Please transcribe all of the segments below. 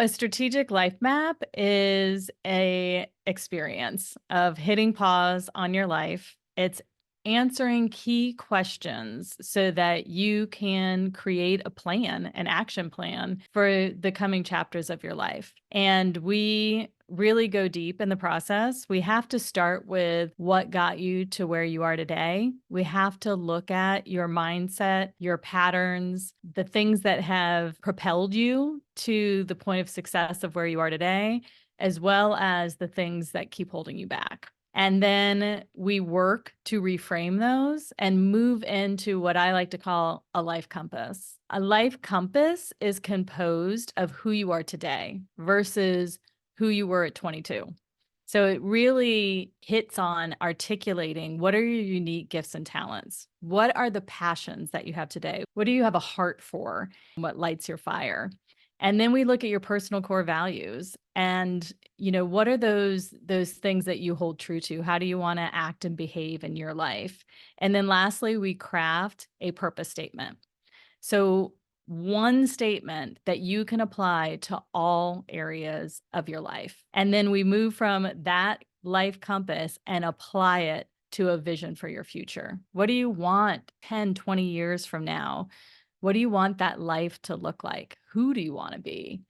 A strategic life map is a experience of hitting pause on your life. It's answering key questions so that you can create a plan, an action plan for the coming chapters of your life. And we really go deep in the process. We have to start with what got you to where you are today. We have to look at your mindset, your patterns, the things that have propelled you to the point of success of where you are today, as well as the things that keep holding you back. And then we work to reframe those and move into what I like to call a life compass. A life compass is composed of who you are today versus who you were at 22. So it really hits on articulating what are your unique gifts and talents? What are the passions that you have today? What do you have a heart for? What lights your fire? And then we look at your personal core values and, what are those things that you hold true to? How do you want to act and behave in your life? And then lastly, we craft a purpose statement. So one statement that you can apply to all areas of your life. And then we move from that life compass and apply it to a vision for your future. What do you want 10, 20 years from now? What do you want that life to look like? Who do you want to be?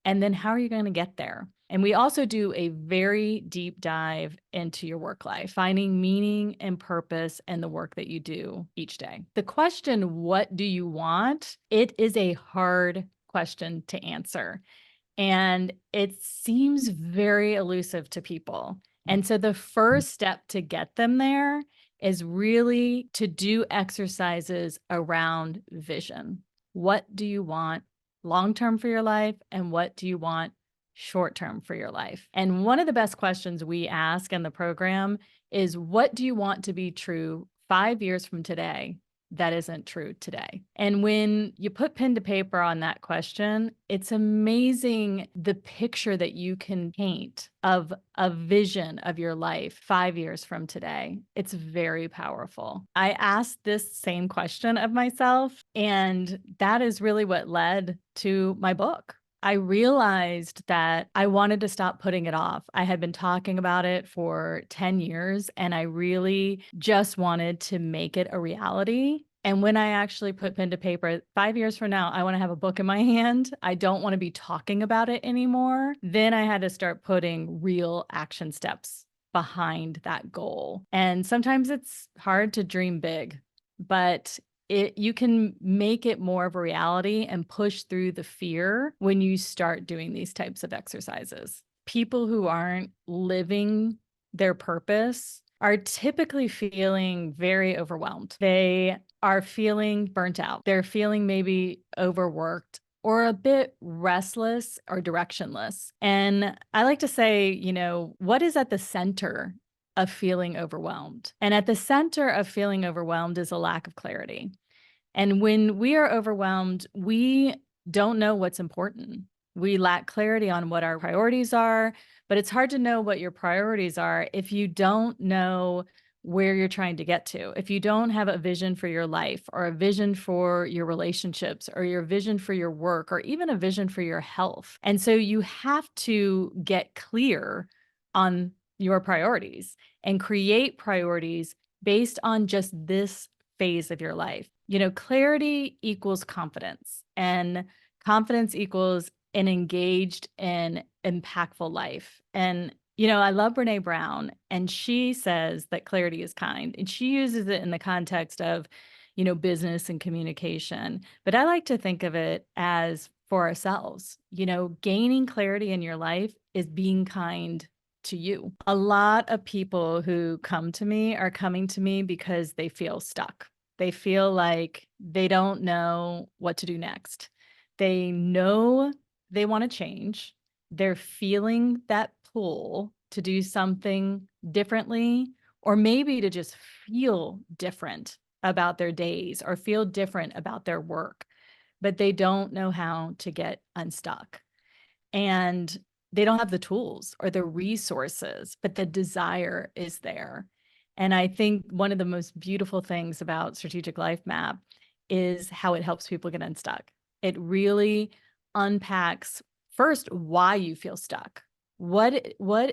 And then how are you going to get there? And we also do a very deep dive into your work life, finding meaning and purpose in the work that you do each day. The question, what do you want? It is a hard question to answer. And it seems very elusive to people. And so the first step to get them there is really to do exercises around vision. What do you want long-term for your life? And what do you want short-term for your life? And one of the best questions we ask in the program is, what do you want to be true 5 years from today that isn't true today? And when you put pen to paper on that question, it's amazing the picture that you can paint of a vision of your life 5 years from today. It's very powerful. I asked this same question of myself, and that is really what led to my book. I realized that I wanted to stop putting it off. I had been talking about it for 10 years, and I really just wanted to make it a reality. And when I actually put pen to paper, 5 years from now, I want to have a book in my hand. I don't want to be talking about it anymore. Then I had to start putting real action steps behind that goal. And sometimes it's hard to dream big, but you can make it more of a reality and push through the fear when you start doing these types of exercises. People who aren't living their purpose are typically feeling very overwhelmed. They are feeling burnt out. They're feeling maybe overworked or a bit restless or directionless. And I like to say, what is at the center of feeling overwhelmed? And at the center of feeling overwhelmed is a lack of clarity. And when we are overwhelmed, we don't know what's important. We lack clarity on what our priorities are, but it's hard to know what your priorities are if you don't know where you're trying to get to. If you don't have a vision for your life or a vision for your relationships or your vision for your work or even a vision for your health. And so you have to get clear on your priorities and create priorities based on just this phase of your life. Clarity equals confidence, and confidence equals an engaged and impactful life. And, I love Brene Brown, and she says that clarity is kind, and she uses it in the context of, business and communication. But I like to think of it as for ourselves. Gaining clarity in your life is being kind to you. A lot of people who come to me are coming to me because they feel stuck. They feel like they don't know what to do next. They know they want to change. They're feeling that pull to do something differently, or maybe to just feel different about their days or feel different about their work, but they don't know how to get unstuck. And they don't have the tools or the resources, but the desire is there. And I think one of the most beautiful things about Strategic Life Map is how it helps people get unstuck. It really unpacks first why you feel stuck. What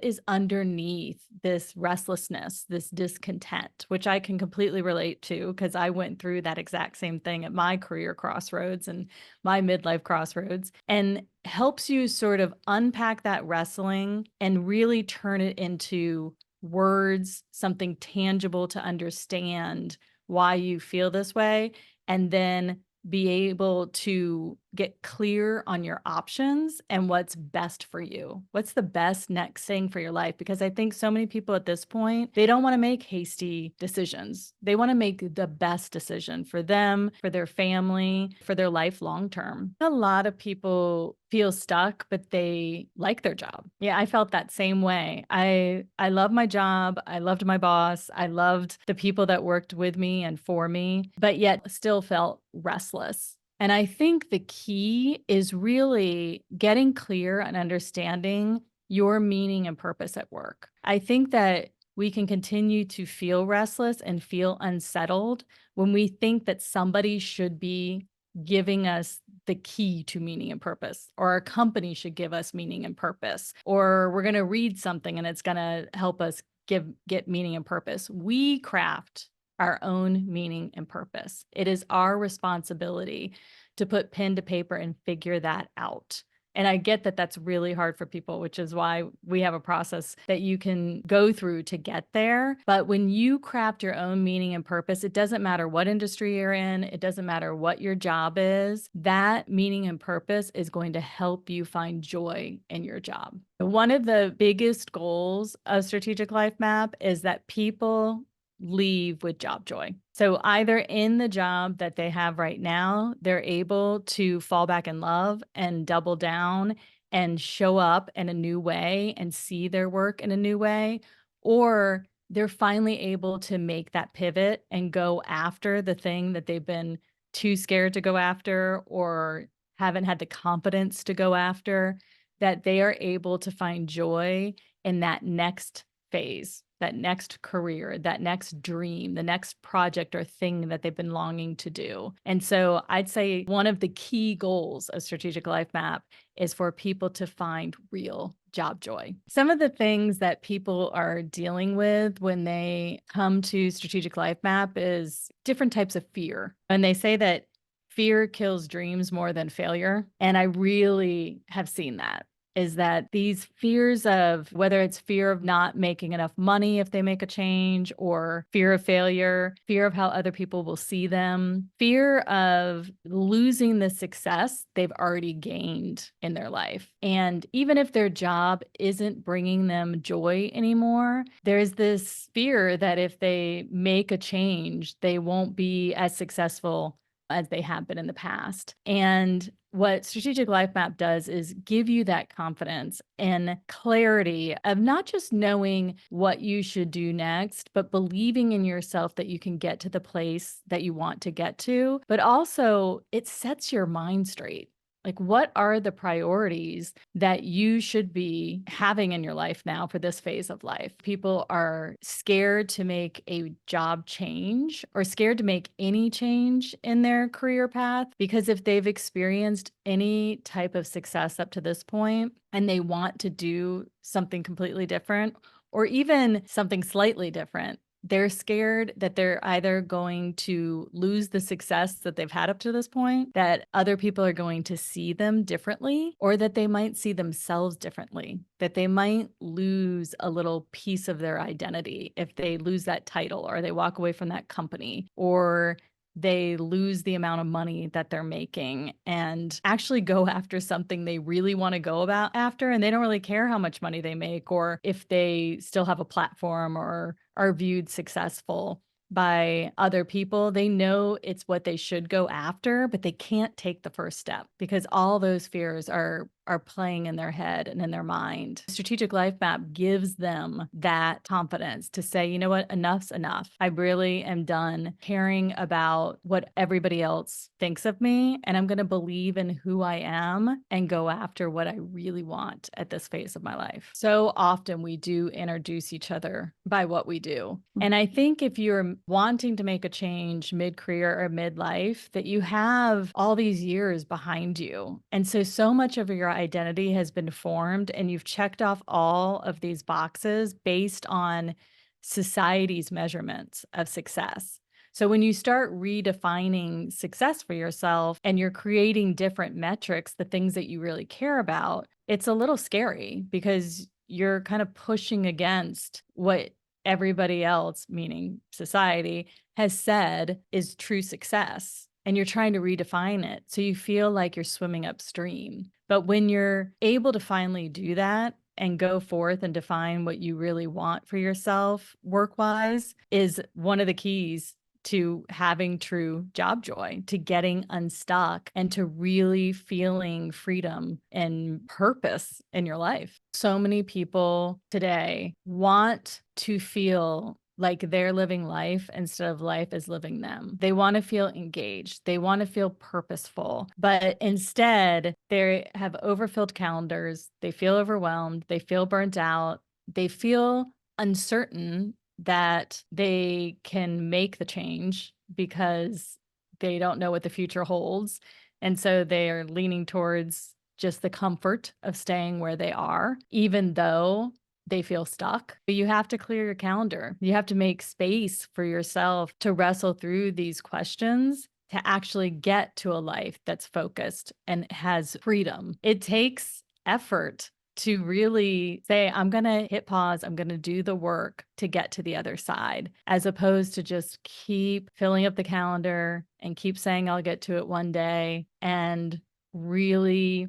is underneath this restlessness, this discontent, which I can completely relate to because I went through that exact same thing at my career crossroads and my midlife crossroads, and helps you sort of unpack that wrestling and really turn it into words, something tangible to understand why you feel this way, and then be able to get clear on your options and what's best for you. What's the best next thing for your life? Because I think so many people at this point, they don't want to make hasty decisions. They want to make the best decision for them, for their family, for their life long term. A lot of people feel stuck, but they like their job. Yeah, I felt that same way. I love my job. I loved my boss. I loved the people that worked with me and for me, but yet still felt restless. And I think the key is really getting clear and understanding your meaning and purpose at work. I think that we can continue to feel restless and feel unsettled when we think that somebody should be giving us the key to meaning and purpose, or our company should give us meaning and purpose, or we're going to read something and it's going to help us get meaning and purpose. We craft our own meaning and purpose. It is our responsibility to put pen to paper and figure that out. And I get that that's really hard for people, which is why we have a process that you can go through to get there. But when you craft your own meaning and purpose, it doesn't matter what industry you're in, it doesn't matter what your job is, that meaning and purpose is going to help you find joy in your job. One of the biggest goals of Strategic Life Map is that people leave with job joy. So either in the job that they have right now, they're able to fall back in love and double down and show up in a new way and see their work in a new way, or they're finally able to make that pivot and go after the thing that they've been too scared to go after or haven't had the confidence to go after, that they are able to find joy in that next phase, that next career, that next dream, the next project or thing that they've been longing to do. And so I'd say one of the key goals of Strategic Life Map is for people to find real job joy. Some of the things that people are dealing with when they come to Strategic Life Map is different types of fear. And they say that fear kills dreams more than failure. And I really have seen that. Is that these fears of whether it's fear of not making enough money if they make a change, or fear of failure, fear of how other people will see them, fear of losing the success they've already gained in their life. And even if their job isn't bringing them joy anymore, there's this fear that if they make a change, they won't be as successful as they have been in the past. And what Strategic Life Map does is give you that confidence and clarity of not just knowing what you should do next, but believing in yourself that you can get to the place that you want to get to. But also, it sets your mind straight. Like, what are the priorities that you should be having in your life now for this phase of life? People are scared to make a job change or scared to make any change in their career path, because if they've experienced any type of success up to this point and they want to do something completely different or even something slightly different, they're scared that they're either going to lose the success that they've had up to this point, that other people are going to see them differently, or that they might see themselves differently, that they might lose a little piece of their identity if they lose that title or they walk away from that company, or they lose the amount of money that they're making and actually go after something they really want to go about after. And they don't really care how much money they make or if they still have a platform or are viewed successful by other people. They know it's what they should go after, but they can't take the first step because all those fears are playing in their head and in their mind. Strategic Life Map gives them that confidence to say, you know what, enough's enough. I really am done caring about what everybody else thinks of me, and I'm going to believe in who I am and go after what I really want at this phase of my life. So often we do introduce each other by what we do. And I think if you're wanting to make a change mid-career or midlife, that you have all these years behind you. And so much of your identity has been formed and you've checked off all of these boxes based on society's measurements of success. So when you start redefining success for yourself and you're creating different metrics, the things that you really care about, it's a little scary because you're kind of pushing against what everybody else, meaning society, has said is true success. And you're trying to redefine it. So you feel like you're swimming upstream. But when you're able to finally do that and go forth and define what you really want for yourself work wise, is one of the keys to having true job joy, to getting unstuck, and to really feeling freedom and purpose in your life. So many people today want to feel like they're living life instead of life is living them. They want to feel engaged. They want to feel purposeful, but instead they have overfilled calendars. They feel overwhelmed. They feel burnt out. They feel uncertain that they can make the change because they don't know what the future holds. And so they are leaning towards just the comfort of staying where they are, even though they feel stuck. You have to clear your calendar. You have to make space for yourself to wrestle through these questions to actually get to a life that's focused and has freedom. It takes effort to really say, I'm going to hit pause. I'm going to do the work to get to the other side, as opposed to just keep filling up the calendar and keep saying, I'll get to it one day, and really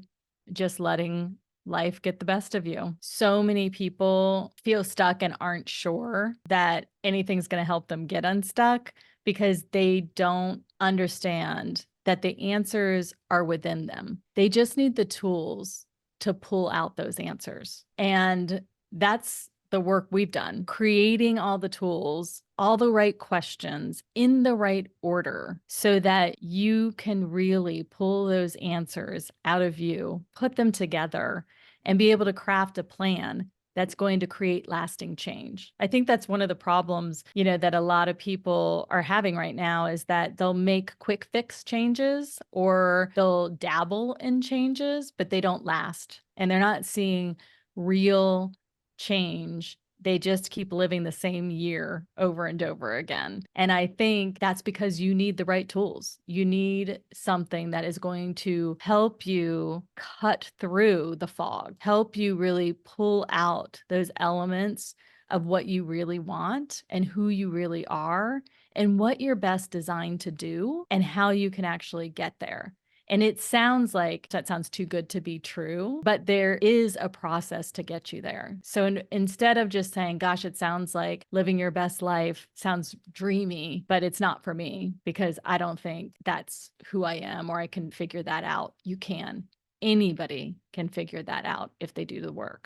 just letting life get the best of you. So many people feel stuck and aren't sure that anything's going to help them get unstuck because they don't understand that the answers are within them. They just need the tools to pull out those answers. And that's the work we've done, creating all the tools, all the right questions in the right order so that you can really pull those answers out of you, put them together, and be able to craft a plan that's going to create lasting change. I think that's one of the problems, that a lot of people are having right now is that they'll make quick fix changes or they'll dabble in changes, but they don't last. And they're not seeing real change. They just keep living the same year over and over again. And I think that's because you need the right tools. You need something that is going to help you cut through the fog, help you really pull out those elements of what you really want and who you really are and what you're best designed to do and how you can actually get there. And it sounds like that sounds too good to be true, but there is a process to get you there. So instead of just saying, gosh, it sounds like living your best life sounds dreamy, but it's not for me because I don't think that's who I am or I can figure that out. You can. Anybody can figure that out if they do the work.